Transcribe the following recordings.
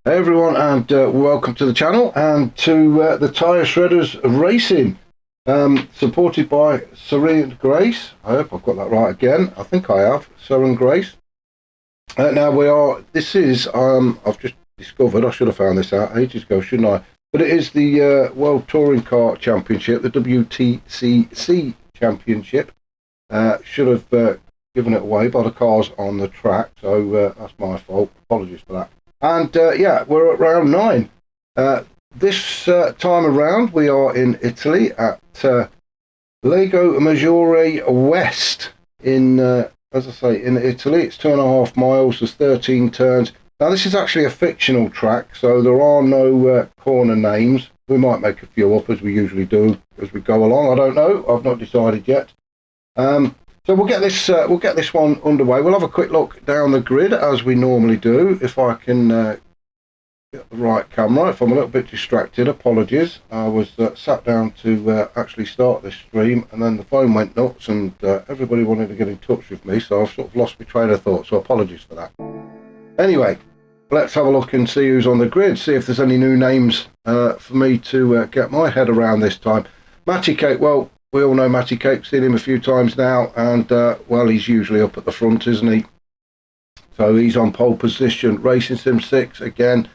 Hey everyone, and welcome to the channel and to the Tyre Shredders Racing, supported by Serene Grace. I hope I've got that right again. I think I have. Serene Grace. Now this is, I've just discovered, I should have found this out ages ago, shouldn't I? But it is the World Touring Car Championship, the WTCC Championship. Should have given it away by the cars on the track, so that's my fault. Apologies for that. And yeah, we're at round 9. This time around, we are in Italy at Maggiore West in, as I say, in Italy. It's 2.5 miles. There's 13 turns. Now, this is actually a fictional track, so there are no corner names. We might make a few up as we usually do as we go along. I don't know. I've not decided yet. So we'll get this one underway. We'll have a quick look down the grid as we normally do. If I can get the right camera. If I'm a little bit distracted, apologies. I was sat down to actually start this stream, and then the phone went nuts, and everybody wanted to get in touch with me, so I've sort of lost my train of thought. So apologies for that. Anyway, let's have a look and see who's on the grid. See if there's any new names for me to get my head around this time. Matty Cape. Well, we all know Matty Cape, seen him a few times now, and well, he's usually up at the front, isn't he? So he's on pole position. Racing Sim 6 again,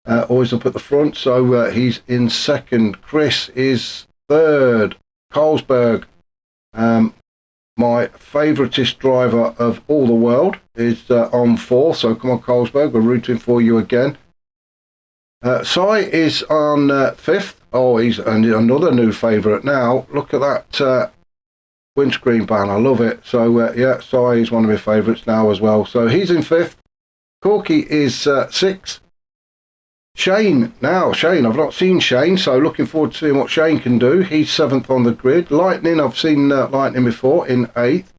always up at the front, so he's in second. Chris is third. Carlsberg, my favouriteest driver of all the world, is on fourth, so come on Carlsberg, we're rooting for you again. Sai is on fifth. Oh, he's another new favourite now. Look at that windscreen ban. I love it. So, yeah, Sai is one of my favourites now as well. So he's in fifth. Corky is sixth. Shane, I've not seen Shane, so looking forward to seeing what Shane can do. He's seventh on the grid. Lightning, I've seen Lightning before, in eighth.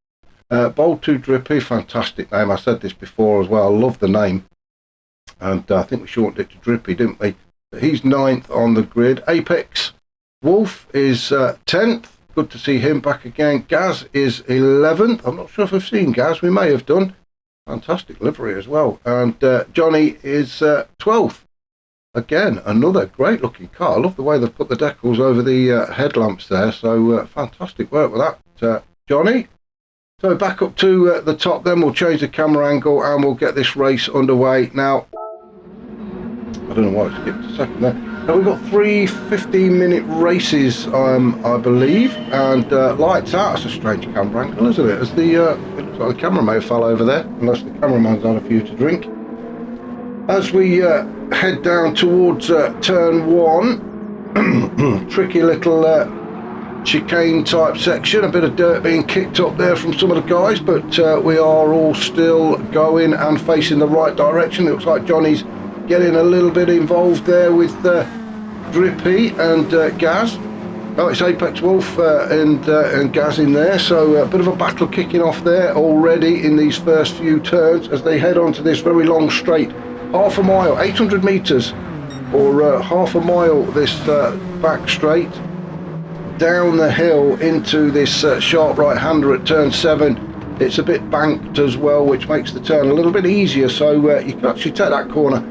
Bold 2 Drippy, fantastic name. I said this before as well. I love the name. And I think we shortened it to Drippy, didn't we? But he's 9th on the grid. Apex Wolf is 10th. Good to see him back again. Gaz is 11th. I'm not sure if I've seen Gaz. We may have done. Fantastic livery as well. And Johnny is 12th. Again, another great looking car. I love the way they've put the decals over the headlamps there. So fantastic work with that, Johnny. So back up to the top then. We'll change the camera angle and we'll get this race underway. Now, I don't know why I skipped a second there. Now we've got 3 15-minute races, I believe, and lights out. That's a strange camera angle, isn't it? As the it looks like the camera may have fell over there, unless the cameraman's had a few to drink. As we head down towards turn 1, tricky little chicane type section, a bit of dirt being kicked up there from some of the guys, but we are all still going and facing the right direction. It looks like Johnny's getting a little bit involved there with Drippy and Gaz. Oh, it's Apex Wolf and Gaz in there, so a bit of a battle kicking off there already in these first few turns as they head onto this very long straight. Half a mile, 800 metres, or half a mile this back straight down the hill into this sharp right-hander at turn 7. It's a bit banked as well, which makes the turn a little bit easier, so you can actually take that corner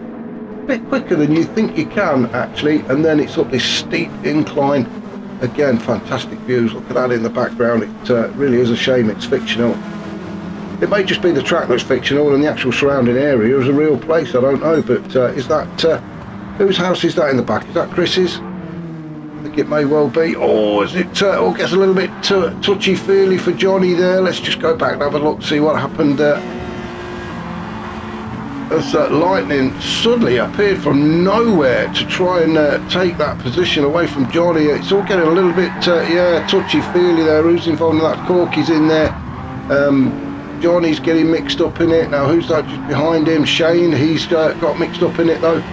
bit quicker than you think you can actually, and then it's up this steep incline again. Fantastic views, look at that in the background. It really is a shame it's fictional. It may just be the track that's fictional and the actual surrounding area is a real place, I don't know, but is that whose house is that in the back? Is that Chris's? I think it may well be. Oh, is it all gets a little bit touchy feely for Johnny there. Let's just go back and have a look, see what happened there. As Lightning suddenly appeared from nowhere to try and take that position away from Johnny. It's all getting a little bit, yeah, touchy-feely there. Who's involved in that? Corky's in there. Johnny's getting mixed up in it. Now, who's that just behind him? Shane, he's got mixed up in it, though.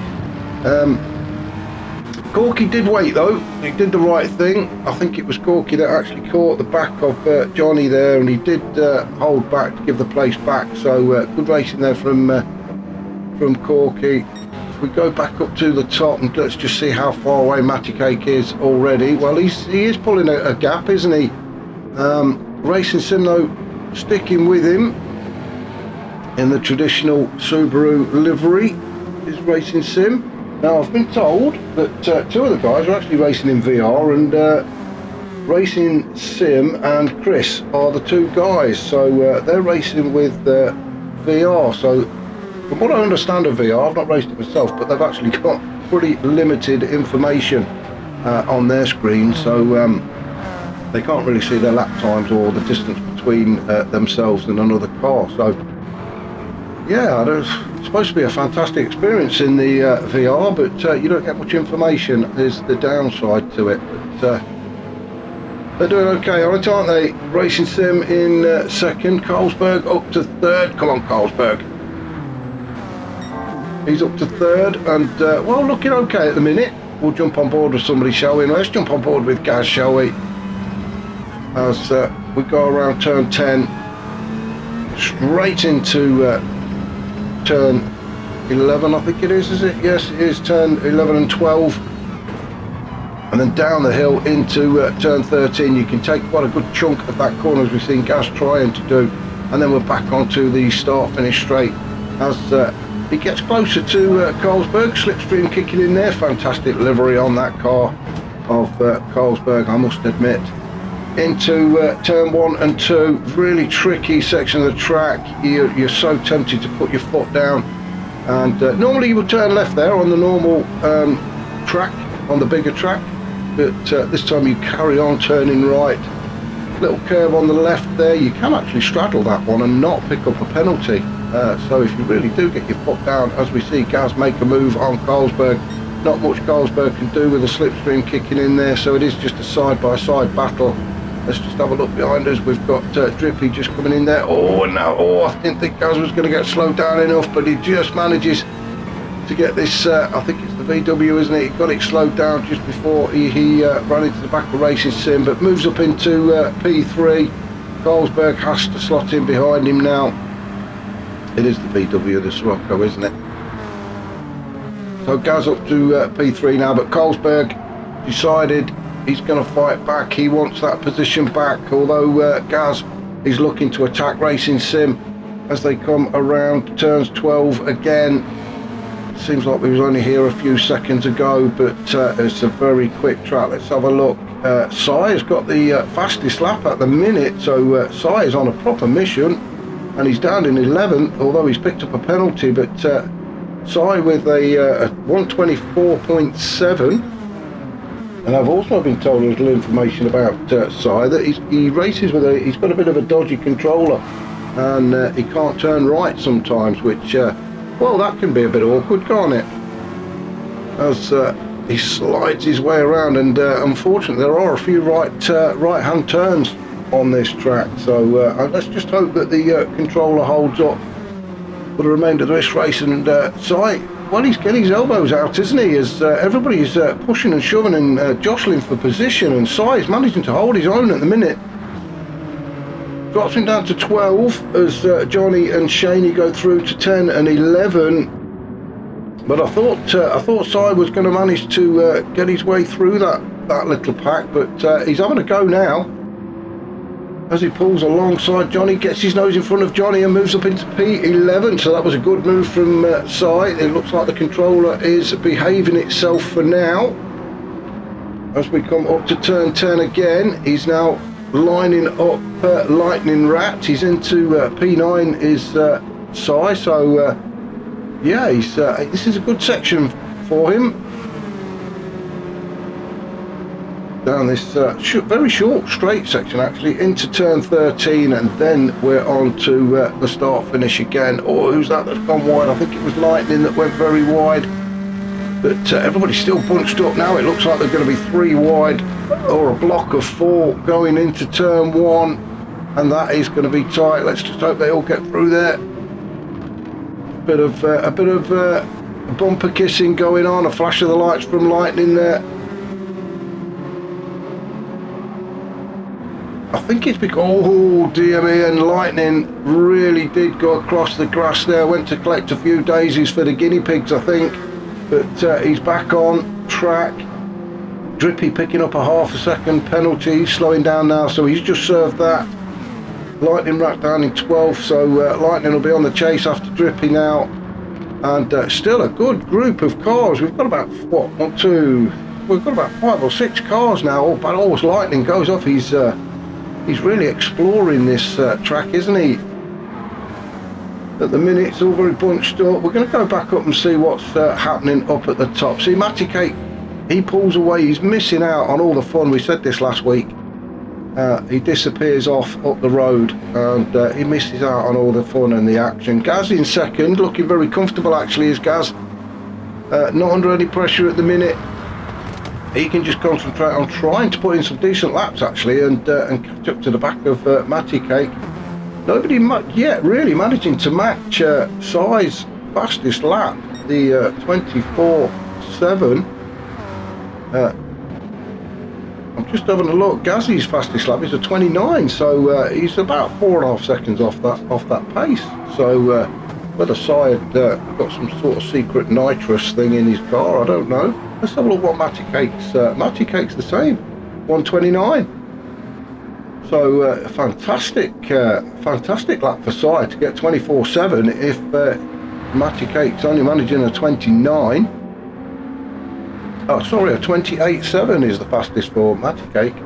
Corky did wait, though. He did the right thing. I think it was Corky that actually caught the back of Johnny there, and he did hold back to give the place back. So, good racing there from Corky. If we go back up to the top and let's just see how far away Matty Cake is already. Well, he is pulling a gap, isn't he? Racing Sim though sticking with him in the traditional Subaru livery. his racing sim. Now I've been told that two of the guys are actually racing in VR, and Racing Sim and Chris are the two guys, so they're racing with VR. So from what I understand of VR, I've not raced it myself, but they've actually got pretty limited information on their screen, so they can't really see their lap times or the distance between themselves and another car. So yeah, it's supposed to be a fantastic experience in the VR, but you don't get much information is the downside to it. But they're doing okay on it, aren't they? Racing Sim in second, Carlsberg up to third. Come on, Carlsberg. He's up to third, and well, looking okay at the minute. We'll jump on board with somebody, shall we? Let's jump on board with Gaz, shall we? As we go around turn 10, straight into turn 11, I think it is it? Yes, it is turn 11 and 12. And then down the hill into turn 13. You can take quite a good chunk of that corner, as we've seen Gaz trying to do. And then we're back onto the start-finish straight as it gets closer to Carlsberg. Slipstream kicking in there. Fantastic livery on that car of Carlsberg, I must admit. Into turn 1 and 2. Really tricky section of the track. You're so tempted to put your foot down. And normally you would turn left there on the normal track, on the bigger track. But this time you carry on turning right. Little curve on the left there. You can actually straddle that one and not pick up a penalty. So if you really do get your foot down, as we see Gaz make a move on Carlsberg, not much Carlsberg can do with the slipstream kicking in there, so it is just a side-by-side battle. Let's just have a look behind us. We've got Drippy just coming in there. Oh, no, I didn't think Gaz was going to get slowed down enough, but he just manages to get this, I think it's the VW, isn't it? He got it slowed down just before he ran into the back of Racing Sim, but moves up into P3. Carlsberg has to slot in behind him now. It is the VW, the Sirocco, isn't it? So Gaz up to P3 now, but Carlsberg decided he's going to fight back. He wants that position back, although Gaz is looking to attack Racing Sim as they come around turns 12 again. Seems like we was only here a few seconds ago, but it's a very quick track. Let's have a look. Sai has got the fastest lap at the minute, so Sai is on a proper mission, and he's down in 11th, although he's picked up a penalty. But Sai with a 124.7, and I've also been told a little information about Sai that he races with he's got a bit of a dodgy controller, and he can't turn right sometimes, which well, that can be a bit awkward, can't it? As he slides his way around, and unfortunately there are a few right-hand turns on this track, so let's just hope that the controller holds up for the remainder of this race. And Sai, well, he's getting his elbows out, isn't he, as everybody's pushing and shoving and jostling for position, and Sai is managing to hold his own at the minute. Drops him down to 12 as Johnny and Shaney go through to 10 and 11. But I thought Sai was going to manage to get his way through that little pack, but he's having a go now as he pulls alongside Johnny, gets his nose in front of Johnny and moves up into P11. So that was a good move from Sai. It looks like the controller is behaving itself for now. As we come up to turn 10 again, he's now lining up Lightning Rat. He's into P9 is Sai, so yeah, he's this is a good section for him down this very short straight section, actually, into turn 13, and then we're on to the start finish again. Oh, who's that that's gone wide? I think it was Lightning that went very wide, but everybody's still bunched up now. It looks like they're going to be 3 wide, or a block of 4 going into turn 1, and that is going to be tight. Let's just hope they all get through there. A bit of bumper kissing going on, a flash of the lights from Lightning there. I think it's because, oh dear me, and Lightning really did go across the grass there. Went to collect a few daisies for the guinea pigs, I think, but he's back on track. Drippy picking up a half a second penalty, slowing down now, so he's just served that. Lightning Rat down in 12th, so Lightning will be on the chase after Drippy now. And still a good group of cars. We've got about, what, one, two, we've got about 5 or 6 cars now. But always lightning goes off. He's really exploring this track, isn't he? At the minute, it's all very bunched up. We're going to go back up and see what's happening up at the top. See, Matty Cake, he pulls away. He's missing out on all the fun. We said this last week. He disappears off up the road, and he misses out on all the fun and the action. Gaz in second, looking very comfortable actually, is Gaz. Not under any pressure at the minute. He can just concentrate on trying to put in some decent laps actually, and catch up to the back of Matty Cake. Nobody yet really managing to match Si's fastest lap, the 24.7. I'm just having a look. Gazzy's fastest lap is a 29, so he's about 4.5 seconds off that pace. So whether Si had got some sort of secret nitrous thing in his car, I don't know. Let's have a look what Matty Cake's. Matty Cake's the same, 129. So fantastic lap for Si to get 24.7. If Matty Cake's only managing a 29. Oh, sorry, a 28.7 is the fastest for Matty Cake.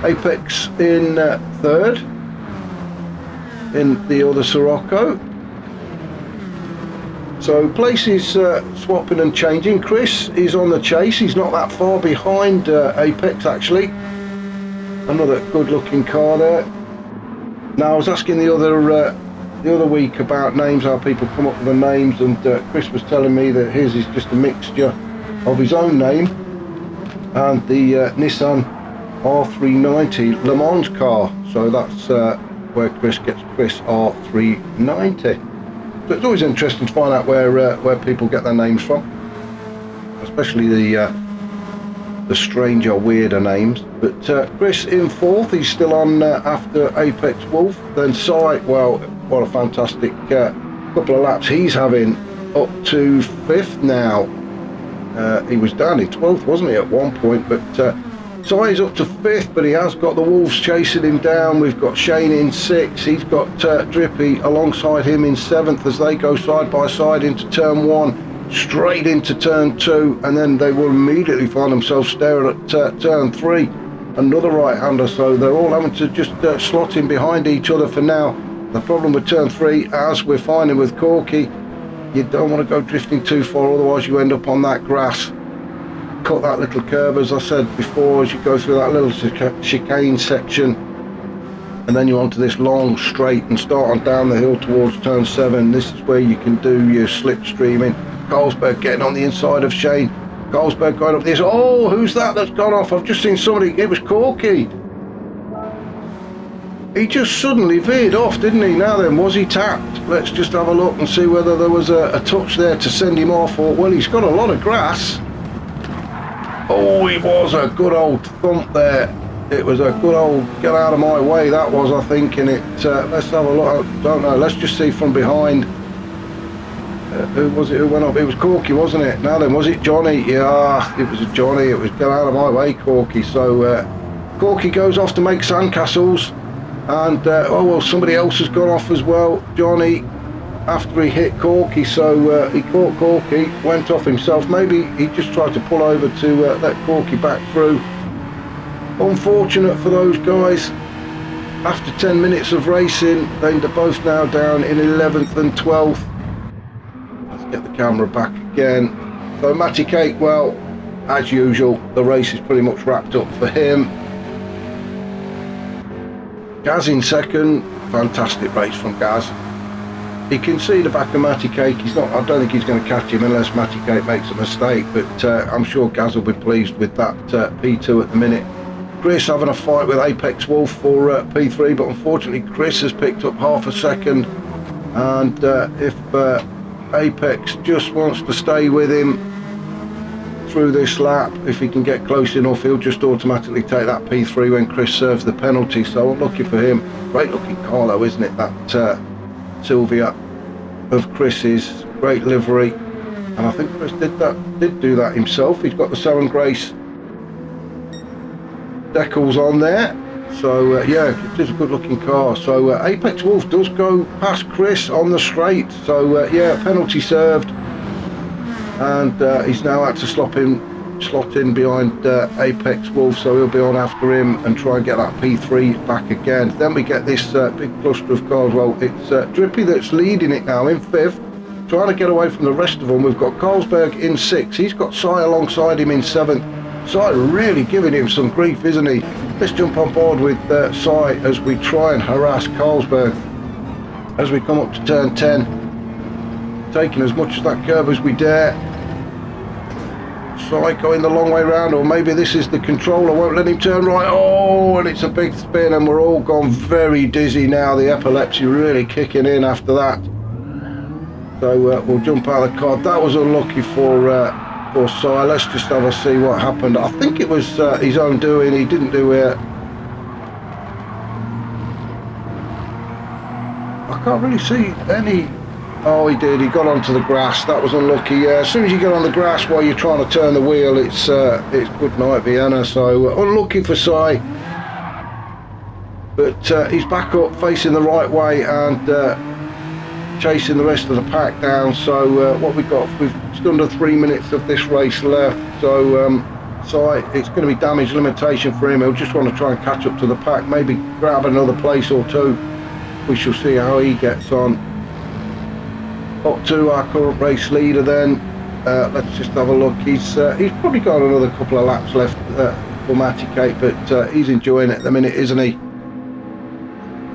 Apex in third in the other Sirocco. So places swapping and changing. Chris is on the chase. He's not that far behind Apex actually. Another good-looking car there. Now I was asking the other week about names, how people come up with the names, and Chris was telling me that his is just a mixture of his own name and the Nissan R390 Le Mans car, so that's where Chris gets Chris R390. So it's always interesting to find out where people get their names from, especially the stranger, weirder names. But Chris in fourth, he's still on after Apex Wolf. Then Si, well, what a fantastic couple of laps he's having, up to fifth now. He was down in 12th, wasn't he, at one point, but Si's up to 5th, but he has got the Wolves chasing him down. We've got Shane in 6th. He's got Drippy alongside him in 7th as they go side by side into turn 1, straight into turn 2, and then they will immediately find themselves staring at turn 3, another right-hander, so they're all having to just slot in behind each other for now. The problem with turn 3, as we're finding with Corky, you don't want to go drifting too far, otherwise you end up on that grass. Cut that little curve, as I said before, as you go through that little chicane section, and then you're onto this long straight and start on down the hill towards turn 7. This is where you can do your slipstreaming. Carlsberg getting on the inside of Shane. Carlsberg going up this. Oh, who's that's gone off? I've just seen somebody. It was Corky. He just suddenly veered off, didn't he? Now then, was he tapped? Let's just have a look and see whether there was a touch there to send him off, or, well, he's got a lot of grass. Oh, it was a good old thump there. It was a good old get out of my way, that was, I think, and it, let's have a look. I don't know, let's just see from behind. Who was it who went up? It was Corky, wasn't it? Now then, was it Johnny? Yeah, it was Johnny. It was get out of my way, Corky. So Corky goes off to make sandcastles. And oh well, somebody else has gone off as well, Johnny, after he hit Corky. So he caught Corky, went off himself. Maybe he just tried to pull over to let Corky back through. Unfortunate for those guys. After 10 minutes of racing, they're both now down in 11th and 12th. Let's get the camera back again. So Matty Cake, well, as usual, the race is pretty much wrapped up for him. Gaz in second, fantastic race from Gaz. He can see the back of Matty Cake. He's not. I don't think he's going to catch him unless Matty Cake makes a mistake. But I'm sure Gaz will be pleased with that P2 at the minute. Chris having a fight with Apex Wolf for P3, but unfortunately Chris has picked up half a second. And if Apex just wants to stay with him through this lap, if he can get close enough, he'll just automatically take that P3 when Chris serves the penalty. So I'm lucky for him. Great looking car though, isn't it, that Sylvia of Chris's, great livery. And I think Chris did do that himself. He's got the Soren Grace decals on there. So yeah, it is a good looking car. So Apex Wolf does go past Chris on the straight. So yeah, penalty served, and he's now had to slot in behind Apex Wolf, so he'll be on after him and try and get that P3 back again. Then we get this big cluster of cars. Well, it's Drippy that's leading it now in 5th, trying to get away from the rest of them. We've got Carlsberg in 6th. He's got Sai alongside him in 7th. Sai really giving him some grief, isn't he? Let's jump on board with Sai as we try and harass Carlsberg as we come up to turn 10, taking as much of that curve as we dare. Sai going the long way round, or maybe this is the controller won't let him turn right. Oh, and it's a big spin, and we're all gone very dizzy now. The epilepsy really kicking in after that. So we'll jump out of the car. That was unlucky for Sai. Let's just have a see what happened. I think it was his own doing. He didn't do it. I can't really see any. Oh, he did. He got onto the grass. That was unlucky. Yeah, as soon as you get on the grass while you're trying to turn the wheel, it's good night, Vienna. So unlucky for Sai. But he's back up, facing the right way, and chasing the rest of the pack down. So what we've got, we've just under 3 minutes of this race left. So Sai, it's going to be damage limitation for him. He'll just want to try and catch up to the pack, maybe grab another place or two. We shall see how he gets on. Up to our current race leader then. Let's just have a look. He's probably got another couple of laps left for Matty Kate, but he's enjoying it at the minute, isn't he?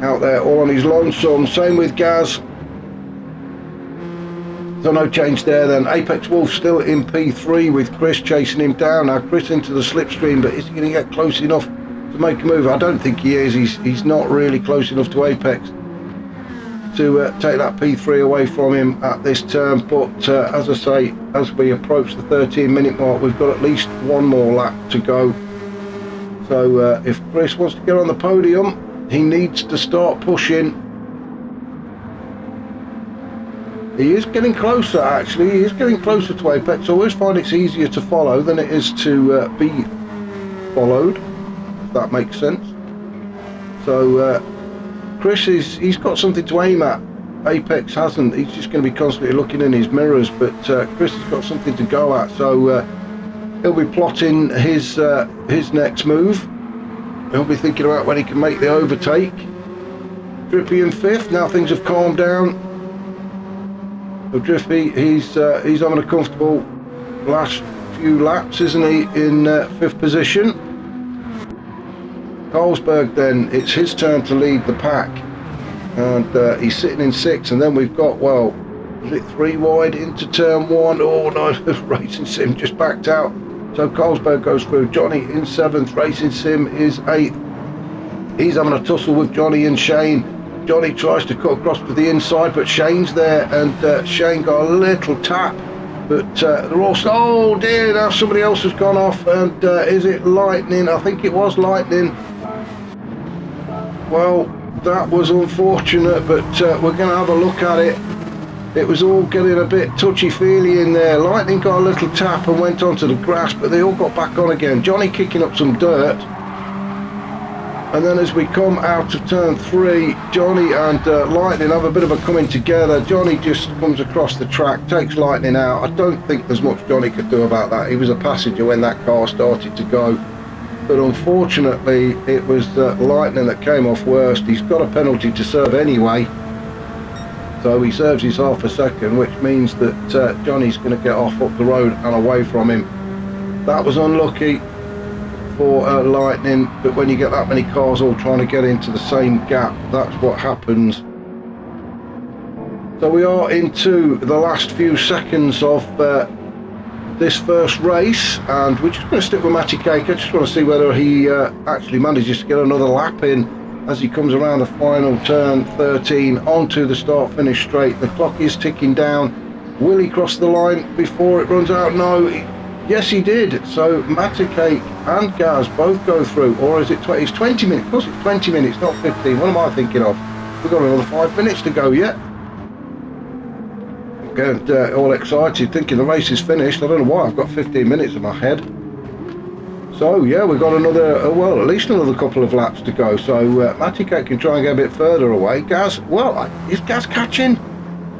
Out there all on his lonesome. Same with Gaz. So no change there then. Apex Wolf still in P3 with Chris chasing him down. Now Chris into the slipstream, but is he going to get close enough to make a move? I don't think he is. He's not really close enough to Apex to take that P3 away from him at this turn. But as I say, as we approach the 13-minute mark, we've got at least one more lap to go. So if Chris wants to get on the podium, he needs to start pushing. He is getting closer, actually. He is getting closer to Apex. I always find it's easier to follow than it is to be followed, if that makes sense. So Chris he's got something to aim at. Apex hasn't. He's just going to be constantly looking in his mirrors, but Chris has got something to go at. So he'll be plotting his next move. He'll be thinking about when he can make the overtake. Drippy in 5th. Now things have calmed down. So Drippy, he's having a comfortable last few laps, isn't he, in 5th position. Carlsberg then, it's his turn to lead the pack, and he's sitting in 6th, and then we've got, well, is it 3 wide into turn 1? Oh no, Racing Sim just backed out. So Carlsberg goes through. Johnny in 7th, Racing Sim is 8th. He's having a tussle with Johnny and Shane. Johnny tries to cut across to the inside, but Shane's there, and Shane got a little tap. But they're all, oh dear, now somebody else has gone off, and is it Lightning? I think it was Lightning. Well, that was unfortunate, but we're going to have a look at it. It was all getting a bit touchy-feely in there. Lightning got a little tap and went onto the grass, but they all got back on again. Johnny kicking up some dirt. And then as we come out of turn 3, Johnny and Lightning have a bit of a coming together. Johnny just comes across the track, takes Lightning out. I don't think there's much Johnny could do about that. He was a passenger when that car started to go. But unfortunately, it was Lightning that came off worst. He's got a penalty to serve anyway. So he serves his half a second, which means that Johnny's going to get off up the road and away from him. That was unlucky for Lightning, but when you get that many cars all trying to get into the same gap, that's what happens. So we are into the last few seconds of this first race, and we're just going to stick with Matty Cake. I just want to see whether he actually manages to get another lap in as he comes around the final turn 13 onto the start finish straight. The clock is ticking down. Will he cross the line before it runs out? No. Yes, he did. So Matty Cake and Gaz both go through, or is it 20? It's 20 minutes. Of course it's 20 minutes, not 15. What am I thinking of? We've got another 5 minutes to go yet. I'm getting all excited thinking the race is finished. I don't know why I've got 15 minutes in my head. So yeah, we've got another, well, at least another couple of laps to go. So Matty Cake can try and get a bit further away. Gaz, well, is Gaz catching?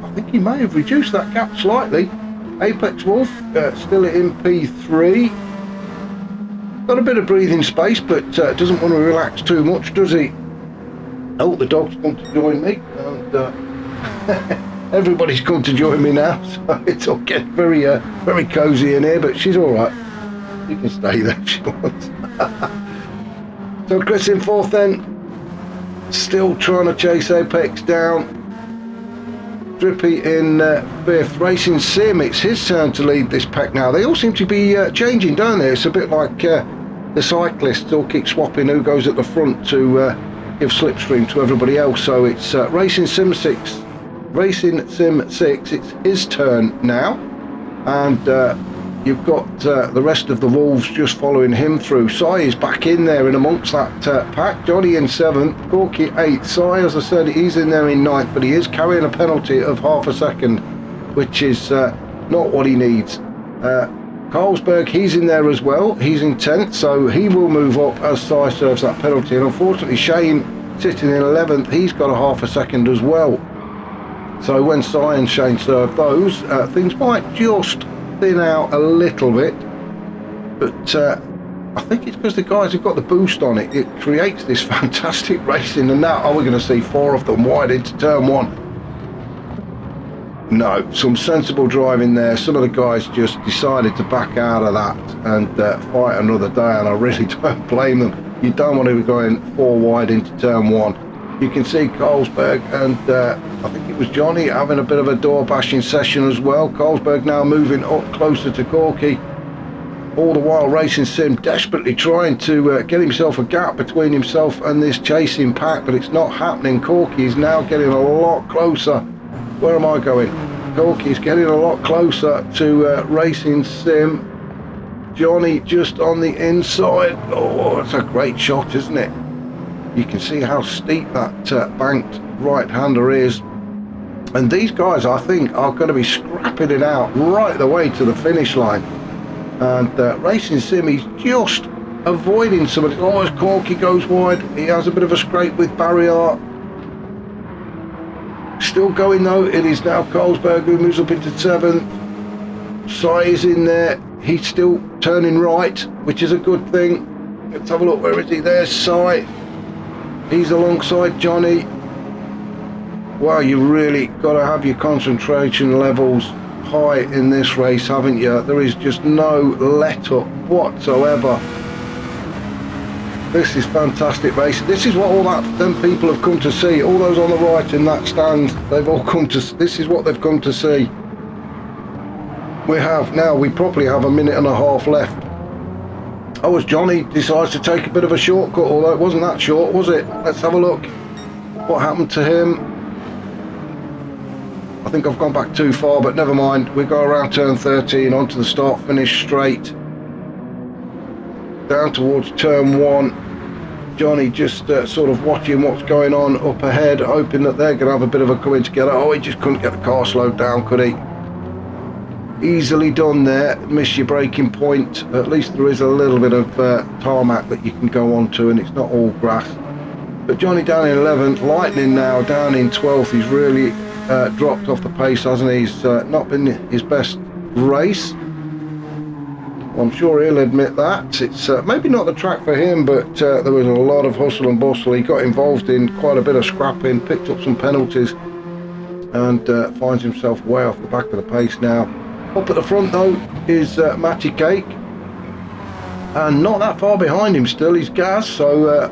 I think he may have reduced that gap slightly. Apex Wolf still in P3. Got a bit of breathing space, but doesn't want to relax too much, does he? Oh, the dog's come to join me, and everybody's come to join me now, so it's all getting very, very cosy in here. But she's all right. You can stay there if she wants. So Chris in fourth then, still trying to chase Apex down. Drippy in fifth. Racing Sim, it's his turn to lead this pack now. They all seem to be changing, don't they? It's a bit like the cyclists all keep swapping who goes at the front to give slipstream to everybody else. So it's Racing Sim 6. Racing Sim 6, it's his turn now. And you've got the rest of the Wolves just following him through. Sai is back in there in amongst that pack. Johnny in 7th, Corky 8th. Sai, as I said, he's in there in 9th, but he is carrying a penalty of half a second, which is not what he needs. Carlsberg, he's in there as well. He's in 10th, so he will move up as Sai serves that penalty. And unfortunately, Shane sitting in 11th, he's got a half a second as well. So when Sai and Shane serve those, things might just thin out a little bit, but I think it's because the guys have got the boost on it. It creates this fantastic racing, and now we're going to see 4 of them wide into turn 1. No, some sensible driving there. Some of the guys just decided to back out of that and fight another day, and I really don't blame them. You don't want to be going 4 wide into turn 1. You can see Carlsberg and I think it was Johnny having a bit of a door bashing session as well. Carlsberg now moving up closer to Corky. All the while Racing Sim desperately trying to get himself a gap between himself and this chasing pack, but it's not happening. Corky is now getting a lot closer. Where am I going? Corky is getting a lot closer to Racing Sim. Johnny just on the inside. Oh, that's a great shot, isn't it? You can see how steep that banked right-hander is. And these guys, I think, are going to be scrapping it out right the way to the finish line. And Racing Sim, he's just avoiding somebody. Oh, as Corky goes wide, he has a bit of a scrape with Barrier. Still going though, it is now Carlsberg who moves up into 7th. Sai is in there, he's still turning right, which is a good thing. Let's have a look, where is he? There's Sai. He's alongside Johnny. Wow, you really got to have your concentration levels high in this race, haven't you? There is just no let up whatsoever. This is fantastic racing. This is what all them people have come to see. All those on the right in that stand, they've all come to. This is what they've come to see. We probably have a minute and a half left. Oh, as Johnny decides to take a bit of a shortcut, although it wasn't that short, was it? Let's have a look. What happened to him? I think I've gone back too far, but never mind. We go around turn 13 onto the start finish straight. Down towards turn 1. Johnny just sort of watching what's going on up ahead, hoping that they're going to have a bit of a coming together. Oh, he just couldn't get the car slowed down, could he? Easily done there. Miss your braking point. At least there is a little bit of tarmac that you can go onto, and it's not all grass. But Johnny down in 11th, Lightning now down in 12th. He's really dropped off the pace, hasn't he? He's not been his best race. I'm sure he'll admit that. It's maybe not the track for him, but there was a lot of hustle and bustle. He got involved in quite a bit of scrapping, picked up some penalties, and finds himself way off the back of the pace now. Up at the front though is Matty Cake, and not that far behind him still is Gaz. So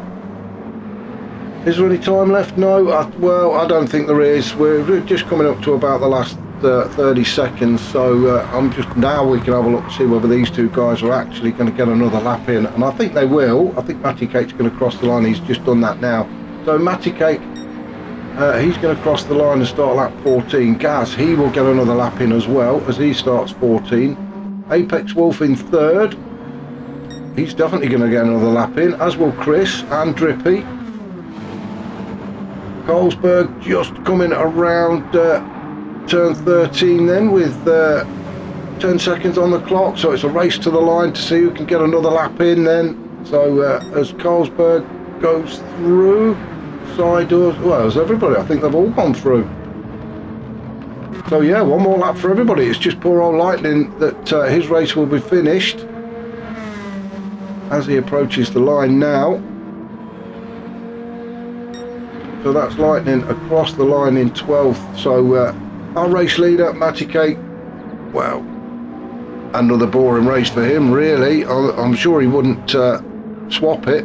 is there any time left? No. Well, I don't think there is. We're just coming up to about the last 30 seconds, so now we can have a look and see whether these two guys are actually going to get another lap in, and I think they will. I think Matty Cake's going to cross the line. He's just done that now. So Matty Cake, he's going to cross the line and start lap 14. Gaz, he will get another lap in as well as he starts 14. Apex Wolf in 3rd. He's definitely going to get another lap in, as will Chris and Drippy. Carlsberg just coming around turn 13 then with 10 seconds on the clock, so it's a race to the line to see who can get another lap in then. So as Carlsberg goes through, side doors, well, as everybody, I think they've all gone through. So yeah, one more lap for everybody. It's just poor old Lightning that his race will be finished as he approaches the line now. So that's Lightning across the line in 12th. So our race leader, Matty Cake, well, another boring race for him, really. I'm sure he wouldn't swap it.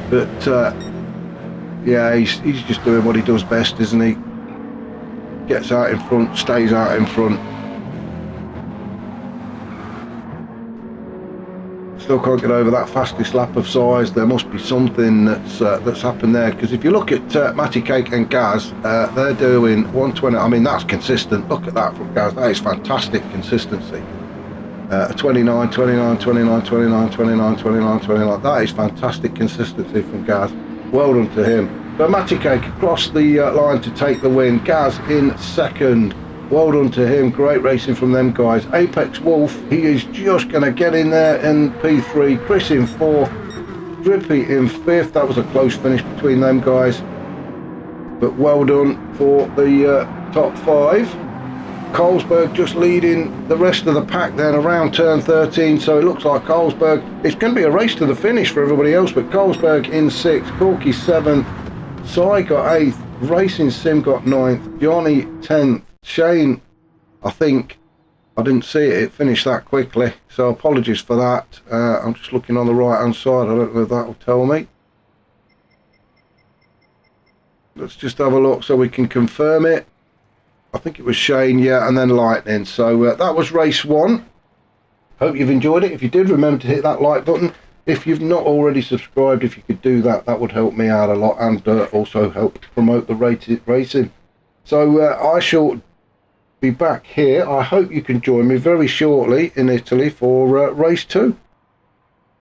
But yeah, he's just doing what he does best, isn't he? Gets out in front, stays out in front. Still can't get over that fastest lap of size. There must be something that's happened there, because if you look at Matty Cake and Gaz, they're doing 120. I mean, that's consistent. Look at that from Gaz. That is fantastic consistency. 29, 29, 29, 29, 29, 29, 29. That is fantastic consistency from Gaz. Well done to him. But Matty Cake across the line to take the win. Gaz in second. Well done to him. Great racing from them guys. Apex Wolf, he is just going to get in there in P3. Chris in fourth. Drippy in fifth. That was a close finish between them guys. But well done for the top five. Carlsberg just leading the rest of the pack then around turn 13, so it looks like Carlsberg, it's going to be a race to the finish for everybody else, but Carlsberg in 6th, Corky 7th, Cy got 8th, Racing Sim got 9th, Johnny 10th, Shane, I think, I didn't see it finished that quickly, so apologies for that. I'm just looking on the right hand side, I don't know if that will tell me. Let's just have a look so we can confirm it. I think it was Shane, yeah, and then Lightning. So that was race 1. Hope you've enjoyed it. If you did, remember to hit that like button. If you've not already subscribed, if you could do that, that would help me out a lot, and also help promote the racing. So I shall be back here. I hope you can join me very shortly in Italy for race 2.